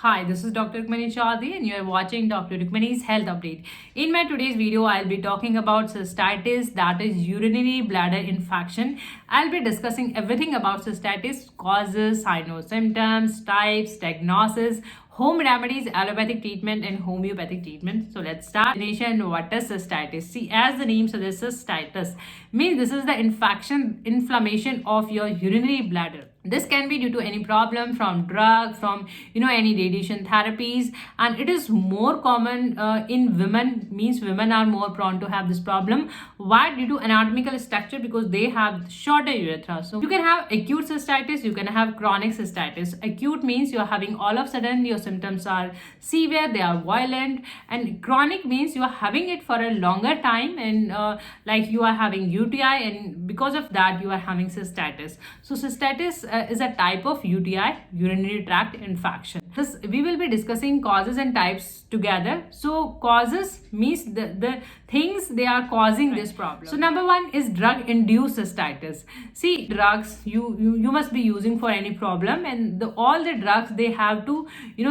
Hi, this is Dr. Rukmani Chaudhary and you are watching Dr. Rukmani's Health Update. In my today's video, I'll be talking about cystitis, that is urinary bladder infection. I'll be discussing everything about cystitis, causes, signs, symptoms, types, diagnosis, home remedies, allopathic treatment and homeopathic treatment. So let's start. Definition: what is cystitis? See, as the name suggests, cystitis means this is the inflammation of your urinary bladder. This can be due to any problem from drug, from any radiation therapies, and it is more common in women. Means women are more prone to have this problem. Why? Due to anatomical structure, because they have shorter urethra. So you can have acute cystitis, you can have chronic cystitis. Acute means you are having all of a sudden your symptoms are severe, they are violent, and chronic means you are having it for a longer time, and like you are having UTI, and because of that you are having cystitis. So cystitis is a type of UTI, urinary tract infection. This we will be discussing causes and types together. So causes means the things they are causing this problem. So number one is drug induced cystitis. See, drugs you must be using for any problem, and all the drugs they have to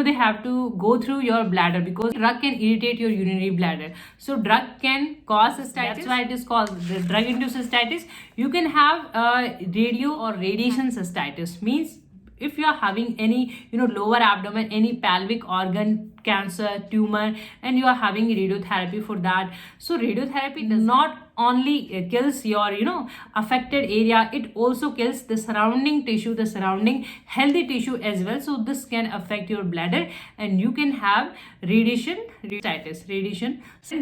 they have to go through your bladder, because drug can irritate your urinary bladder. So drug can cause cystitis. That's why it is called the drug induced cystitis. You can have radio or radiation cystitis. Means if you are having any lower abdomen, any pelvic organ cancer, tumor, and you are having radiotherapy for that. So radiotherapy does not only kills your affected area, it also kills the surrounding tissue, the surrounding healthy tissue as well. So this can affect your bladder, and you can have radiation and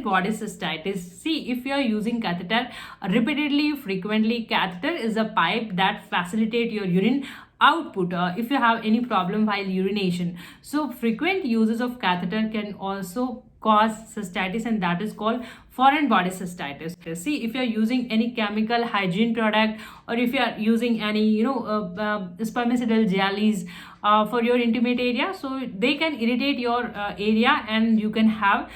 body cystitis. See, if you are using catheter repeatedly, frequently, catheter is a pipe that facilitate your urine output if you have any problem while urination. So frequent uses of catheter can also cause cystitis, and that is called foreign body cystitis. See, if you are using any chemical hygiene product, or if you are using any spermicidal jellies for your intimate area, so they can irritate your area, and you can have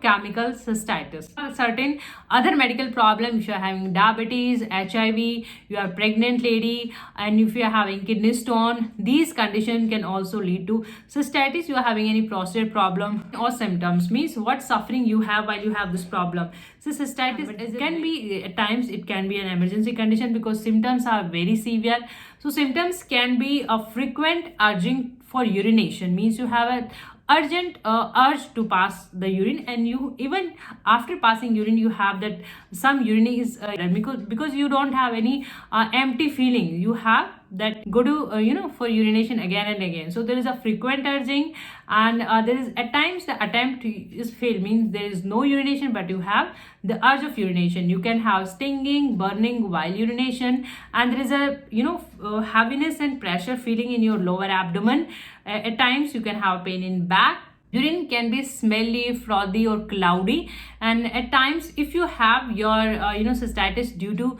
chemical cystitis. Certain other medical problem, if you are having diabetes, HIV, you are pregnant lady, and if you are having kidney stone, these conditions can also lead to cystitis. You are having any prostate problem or symptoms, means what suffering you have while you have this problem. So cystitis can be at times it can be an emergency condition, because symptoms are very severe. So symptoms can be a frequent urging for urination, means you have a urgent urge to pass the urine, and you even after passing urine you have that some urine is because you don't have any empty feeling, you have that go to for urination again and again. So there is a frequent urging, and there is at times the attempt is failed, means there is no urination but you have the urge of urination. You can have stinging, burning while urination, and there is a heaviness and pressure feeling in your lower abdomen. At times you can have pain in back. Urine can be smelly, frothy or cloudy, and at times if you have your cystitis due to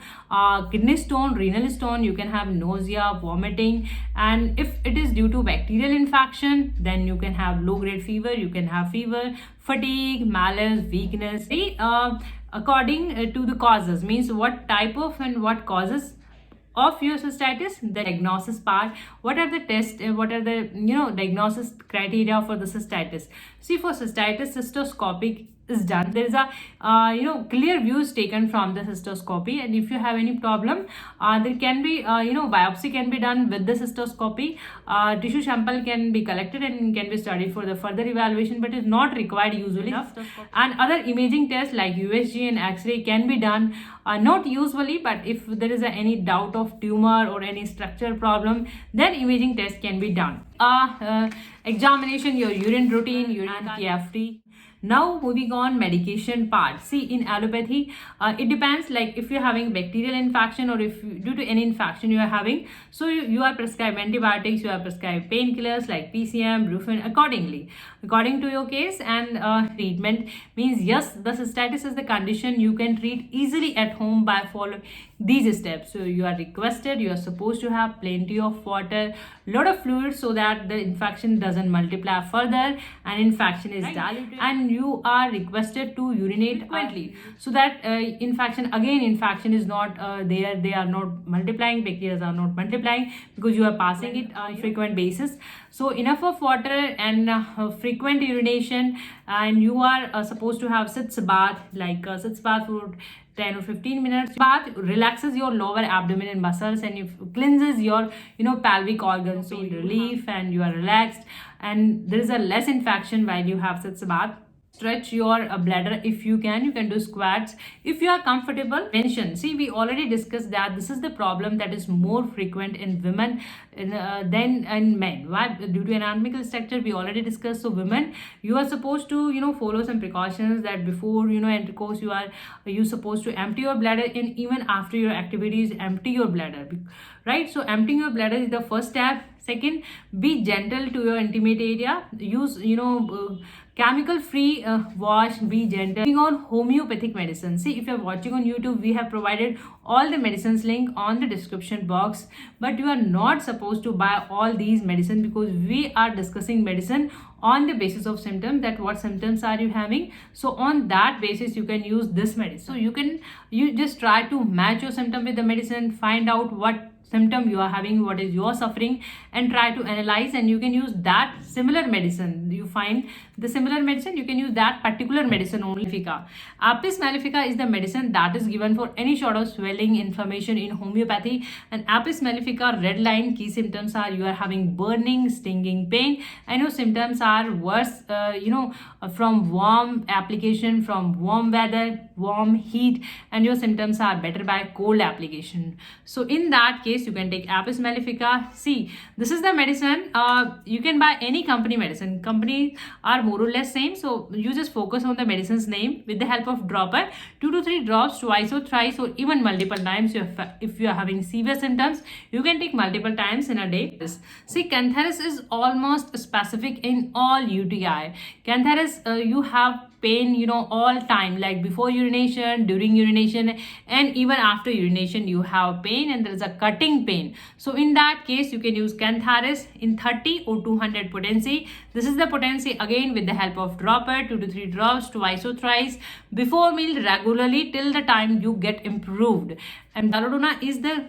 kidney stone, renal stone, you can have nausea, vomiting, and if it is due to bacterial infection, then you can have low grade fever, you can have fever, fatigue, malaise, weakness. According to the causes, means what type of and what causes of your cystitis, the diagnosis part, what are the tests, what are the diagnosis criteria for the cystitis. See, for cystitis, cystoscopy is done. There is a clear views taken from the cystoscopy, and if you have any problem, there can be biopsy can be done with the cystoscopy. Tissue sample can be collected and can be studied for the further evaluation, but is not required usually. And other imaging tests like USG and X-ray can be done, not usually, but if there is any doubt of tumor or any structural problem, then imaging test can be done. Examination, your urine routine, urine KFT. Now moving on, medication part. See, in allopathy, it depends, like if you're having bacterial infection, or if due to any infection you are having, so you are prescribed antibiotics, you are prescribed painkillers like PCM, Brufen according to your case. And treatment means, yes, the cystitis is the condition you can treat easily at home by following these steps. So you are requested, you are supposed to have plenty of water, lot of fluid, so that the infection doesn't multiply further and infection is diluted, and you are requested to urinate frequently, so that infection is not there, they are not multiplying, bacteria are not multiplying because you are passing it on frequent basis. So enough of water and frequent urination, and you are supposed to have sitz bath, like sitz bath for 10 or 15 minutes. Bath relaxes your lower abdominal muscles and it cleanses your pelvic organs, so relief, and you are relaxed, and there is a less infection while you have such a bath. Stretch your bladder if you can do squats if you are comfortable. Mention, see, we already discussed that this is the problem that is more frequent in women than in men. Why? Due to anatomical structure, we already discussed. So women, you are supposed to follow some precautions, that before intercourse you supposed to empty your bladder, and even after your activities empty your bladder, right? So emptying your bladder is the first step. Second, be gentle to your intimate area. Use chemical free wash. Be gentle. Moving on, homeopathic medicine. See, if you're watching on YouTube, we have provided all the medicines link on the description box, but you are not supposed to buy all these medicine, because we are discussing medicine on the basis of symptoms, that what symptoms are you having. So on that basis you can use this medicine. So you just try to match your symptom with the medicine, find out what symptom you are having, what is your suffering, and try to analyze, and you can use that similar medicine. You find the similar medicine, you can use that particular medicine only. Apis mellifica is the medicine that is given for any sort of swelling, inflammation in homeopathy. And Apis mellifica red line key symptoms are you are having burning, stinging pain, and your symptoms are worse from warm application, from warm weather, warm heat, and your symptoms are better by cold application. So in that case, you can take Apis mellifica. See, this is the medicine. You can buy any company medicine. Companies are more or less same. So you just focus on the medicine's name with the help of dropper. 2 to 3 drops twice or thrice, or even multiple times. If you are having severe symptoms, you can take multiple times in a day. See, Cantharis is almost specific in all UTI. Cantharis, you have pain all time, like before urination, during urination, and even after urination you have pain, and there is a cutting pain. So in that case, you can use Cantharis in 30 or 200 potency. This is the potency, again with the help of dropper, 2 to 3 drops twice or thrice before meal regularly till the time you get improved. And Belladonna is the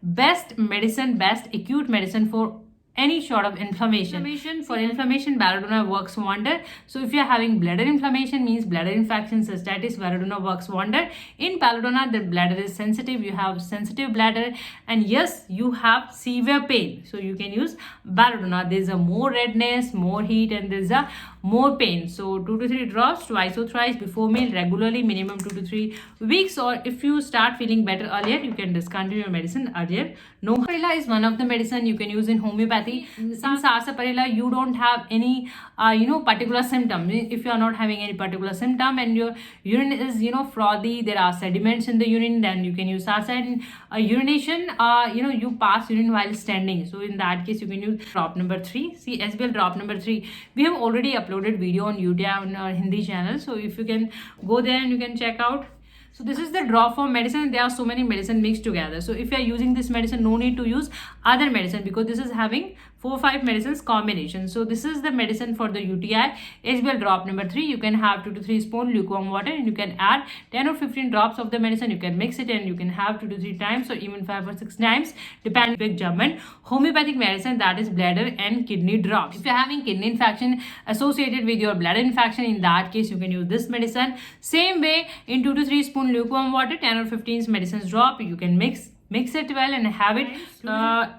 best medicine, best acute medicine for any sort of inflammation. For inflammation, Belladonna works wonder. So if you are having bladder inflammation, means bladder infection, cystitis, Belladonna works wonder. In Belladonna, the bladder is sensitive, you have sensitive bladder, and yes, you have severe pain, so you can use Belladonna. There's a more redness, more heat, and there's a more pain. So 2 to 3 drops twice or thrice before meal regularly, minimum 2 to 3 weeks. Or if you start feeling better earlier, you can discontinue your medicine earlier. No, sarsaparilla is one of the medicine you can use in homeopathy. In sarsaparilla, you don't have any particular symptom. If you are not having any particular symptom and your urine is frothy, there are sediments in the urine, then you can use sarsaparilla. Urination, you pass urine while standing, so in that case you can use drop number 3. See, SBL drop number 3, we have already uploaded video on YouTube on our Hindi channel, so if you can go there and you can check out. So this is the drop form medicine. There are so many medicine mixed together. So if you are using this medicine, no need to use other medicine, because this is having 4-5 medicines combination. So this is the medicine for the UTI. HBL drop number 3. You can have 2 to 3 spoon lukewarm water, and you can add 10 or 15 drops of the medicine. You can mix it, and you can have 2 to 3 times, or even 5 or 6 times, depending on big German homeopathic medicine, that is bladder and kidney drops. If you are having kidney infection associated with your bladder infection, in that case you can use this medicine. Same way, in 2 to 3 spoon lukewarm water, 10 or 15 medicines drop. You can mix it well and have it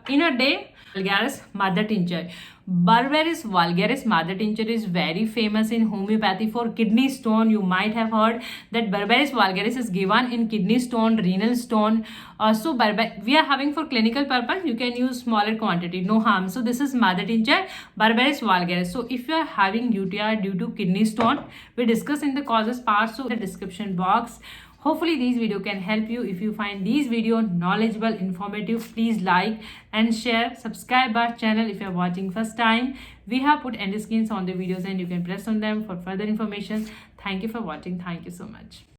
in a day. Vulgaris mother tincture. Berberis vulgaris mother tincture is very famous in homeopathy for kidney stone. You might have heard that Berberis vulgaris is given in kidney stone, renal stone. So we are having for clinical purpose, you can use smaller quantity, no harm. So this is mother tincture, Berberis vulgaris. So if you are having UTI due to kidney stone, we discuss in the causes part, so in the description box. Hopefully these video can help you. If you find these video knowledgeable, informative, please like and share. Subscribe our channel if you are watching first time. We have put end screens on the videos and you can press on them for further information. Thank you for watching. Thank you so much.